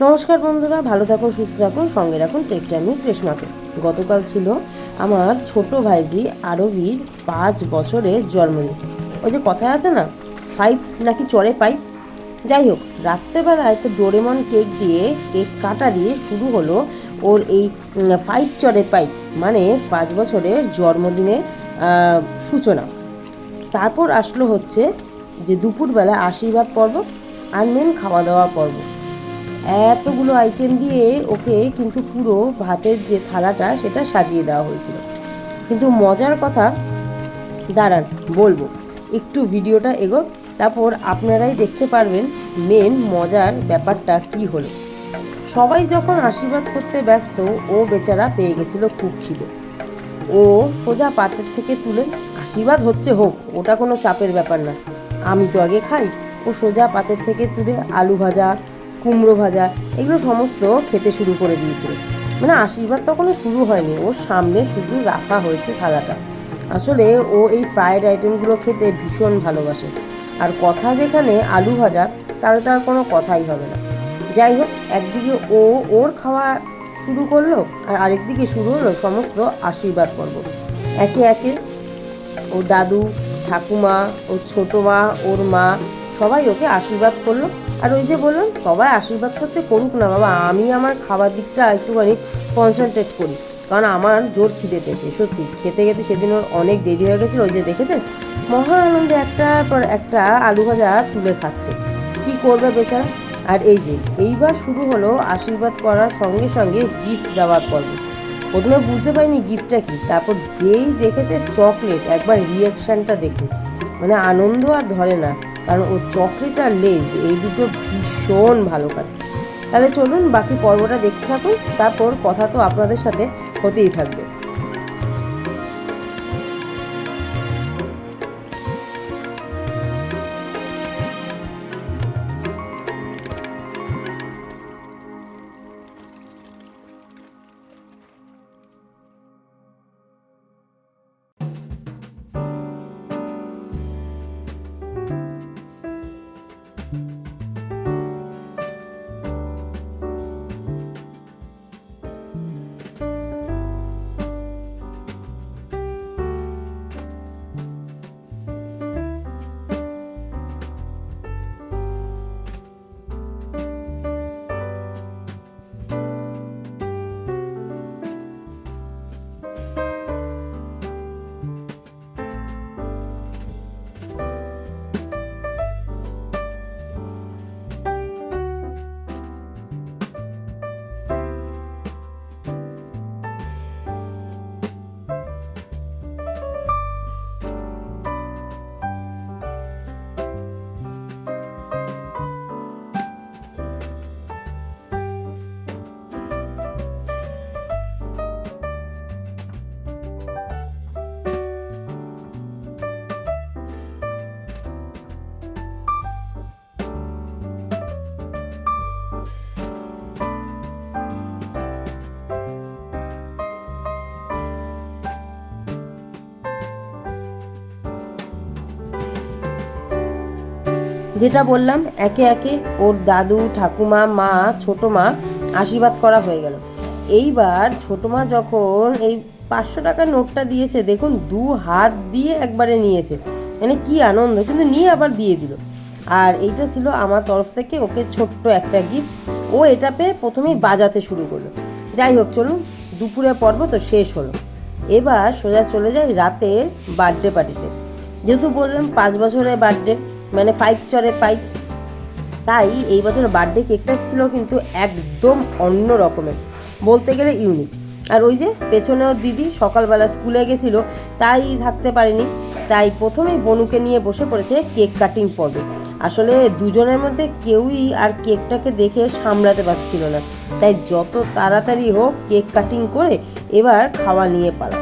নমস্কার বন্ধুরা, ভালো থাকুন, সুস্থ থাকুন, সঙ্গে রাখুন টেক টাইম উইথ রেশমাকে। গতকাল ছিল আমার ছোট ভাইজি আরবির 5 বছরের জন্মদিন। ওই যে কথায় আছে না, 5 নাকি চড়ে পাইপ। যাই হোক, রাত্রেবেলায় তো ডোরেমন কেক দিয়ে, কেক কাটা দিয়ে শুরু হলো ওর এই 5 চড়ে পাইপ, মানে 5 বছরের জন্মদিনের সূচনা। তারপর আসলো হচ্ছে যে দুপুরবেলা আশীর্বাদ পর্ব আর মেন খাওয়া দাওয়া পর্ব। এতগুলো আইটেম দিয়ে ওকে কিন্তু পুরো ভাতের যে থালাটা সেটা সাজিয়ে দেওয়া হয়েছিল। কিন্তু মজার কথা, দাঁড়ান বলবো, একটু ভিডিওটা এগো, তারপর আপনারাই দেখতে পারবেন মেন মজার ব্যাপারটা কি হলো। সবাই যখন আশীর্বাদ করতে ব্যস্ত, ও বেচারা পেয়ে গেছিল খুব খিদে। ও সোজা পাতের থেকে তুলে, আশীর্বাদ হচ্ছে হোক, ওটা কোনো চাপের ব্যাপার না, আমি তো আগে খাই। ও সোজা পাতের থেকে তুলে আলু ভাজা, কুমড়ো ভাজা, এগুলো সমস্ত খেতে শুরু করে দিয়েছিল। মানে আশীর্বাদ তখনও শুরু হয়নি, ওর সামনে শুধু রাখা হয়েছে থালাটা। আসলে ও এই ফ্রায়েড আইটেমগুলো খেতে ভীষণ ভালোবাসে। আর কথা যেখানে আলু ভাজা, তাহলে তার কোনো কথাই হবে না। যাই হোক, একদিকে ও ওর খাওয়া শুরু করলো, আর আরেকদিকে শুরু হলো সমস্ত আশীর্বাদ পর্ব। একে একে ওর দাদু, ঠাকুমা, ওর ছোটো মা, ওর মা, সবাই ওকে আশীর্বাদ করলো। আর ওই যে বললাম, সবাই আশীর্বাদ করছে, করুক না বাবা, আমি আমার খাবার দিকটা একটুখানি কনসেন্ট্রেট করি, কারণ আমার জোর খিদে পেয়েছে। সত্যি খেতে খেতে সেদিন ওর অনেক দেরি হয়ে গেছিলো। ওই যে দেখেছেন, মহা আনন্দে একটার পর একটা আলু ভাজা তুলে খাচ্ছে। কি করবে বেচারা। আর এই যে এইবার শুরু হলো আশীর্বাদ করার সঙ্গে সঙ্গে গিফট দেওয়ার পর্ব। প্রথমে বুঝতে পারিনি গিফটটা কি, তারপর যেই দেখেছে চকলেট, একবার রিয়াকশানটা দেখুন, মানে আনন্দ আর ধরে না। কারণ ও চকলেট আর লেজ এই দুটো ভীষণ ভালো কাটে। তাহলে চলুন বাকি পর্বটা দেখতে থাকুন, তারপর কথা তো আপনাদের সাথে হতেই থাকবে। যেটা বললাম, একে একে ওর দাদু, ঠাকুমা, মা, ছোটো মা আশীর্বাদ করা হয়ে গেল। এইবার ছোটো মা যখন এই 500 টাকার নোটটা দিয়েছে, দেখুন 2 হাত দিয়ে একবারে নিয়েছে, মানে কি আনন্দ, কিন্তু নিয়ে আবার দিয়ে দিল। আর এইটা ছিল আমার তরফ থেকে ওকে ছোট্ট একটা গিফট। ও এটা পেয়ে প্রথমেই বাজাতে শুরু করলো। যাই হোক, চলুন, দুপুরের পর্ব তো শেষ হলো। এবার সোজা চলে যাই রাতের বার্থডে পার্টিতে। যেহেতু বললাম 5 বছরের বার্থডে, মানে 5 চড়ে পাইপ, তাই এই বছর বার্থডে কেকটা ছিল কিন্তু একদম অন্য রকমের, বলতে গেলে ইউনিক। আর ওই যে পেছনেও দিদি সকালবেলা স্কুলে গেছিলো, তাই থাকতে পারেনি, তাই প্রথমেই বনুকে নিয়ে বসে পড়েছে কেক কাটিং পর্বে। আসলে দুজনের মধ্যে কেউই আর কেকটাকে দেখে সামলাতে পারছিল না, তাই যত তাড়াতাড়ি হোক কেক কাটিং করে এবার খাওয়া নিয়ে পালা।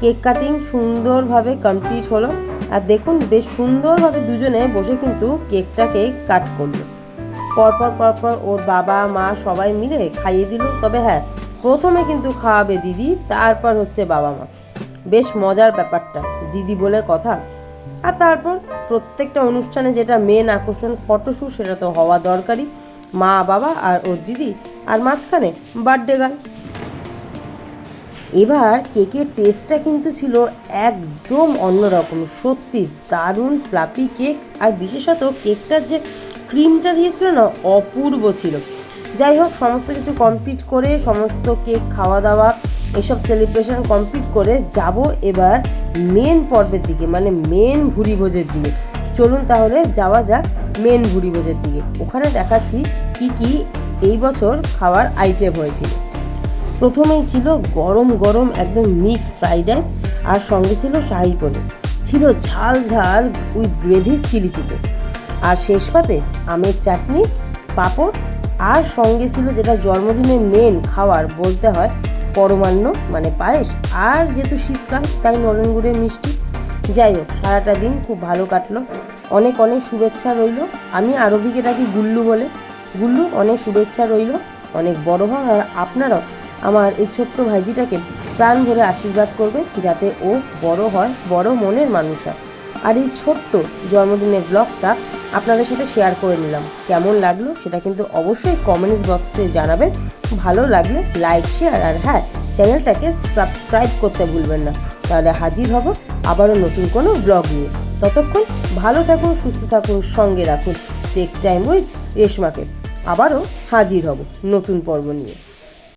কেক কাটিং সুন্দরভাবে কমপ্লিট হলো। আর দেখুন, বেশ সুন্দরভাবে দুজনে বসে কিন্তু কেকটাকে কাট করলো। পরপর পরপর ওর বাবা মা সবাই মিলে খাইয়ে দিল। তবে হ্যাঁ, প্রথমে কিন্তু খাওয়াবে দিদি, তারপর হচ্ছে বাবা মা। বেশ মজার ব্যাপারটা, দিদি বলে কথা। আর তারপর প্রত্যেকটা অনুষ্ঠানে যেটা মেন আকর্ষণ, ফটোশ্যুট, সেটা তো হওয়া দরকারই। মা বাবা আর ওর দিদি, আর মাঝখানে বার্থডে গার্ল। এবার কেকের টেস্টটা কিন্তু ছিল একদম অন্যরকম, সত্যি দারুণ ফ্লাফি কেক। আর বিশেষত কেকটার যে ক্রিমটা দিয়েছিল না, অপূর্ব ছিল। যাই হোক, সমস্ত কিছু কমপ্লিট করে, সমস্ত কেক খাওয়া দাওয়া এসব সেলিব্রেশন কমপ্লিট করে যাব এবার মেন পর্বের দিকে, মানে মেন ভুরিভোজের দিকে। চলুন তাহলে যাওয়া যাক মেন ভুরিভোজের দিকে। ওখানে দেখাচ্ছি কি কি এই বছর খাওয়ার আইটেম হয়েছিল। প্রথমেই ছিল গরম গরম একদম মিক্স ফ্রাইড রাইস, আর সঙ্গে ছিল শাহি পনির, ছিল ঝাল ঝাল উইথ গ্রেভি চিলি চিকেন, আর শেষ পাতে আমের চাটনি, পাঁপড়, আর সঙ্গে ছিল যেটা জন্মদিনের মেন খাবার বলতে হয় পরমান্ন, মানে পায়েস, আর যেহেতু শীতকাল তাই নলেন গুড়ের মিষ্টি। যাই হোক, সারাটা দিন খুব ভালো কাটলো। অনেক অনেক শুভেচ্ছা রইল। আমি আরবিকে ডাকি গুল্লু বলে। গুল্লু, অনেক শুভেচ্ছা রইল, অনেক বড় হয়। আর আপনারাও আমার এই ছোট্ট ভাইজিটাকে প্রাণ ভরে আশীর্বাদ করবে যাতে ও বড় হয়, বড় মনের মানুষ হয়। আর এই ছোট্ট জন্মদিনের ব্লগটা আপনাদের সাথে শেয়ার করে নিলাম। কেমন লাগলো সেটা কিন্তু অবশ্যই কমেন্টস বক্সে জানাবেন। ভালো লাগলে লাইক, শেয়ার, আর হ্যাঁ, চ্যানেলটাকে সাবস্ক্রাইব করতে ভুলবেন না। তাহলে হাজির হব আবারও নতুন কোনো ব্লগ নিয়ে। ততক্ষণ ভালো থাকুন, সুস্থ থাকুন, সঙ্গে রাখুন টেক টাইম উইথ রেশমাকে। আবারও হাজির হব নতুন পর্ব নিয়ে।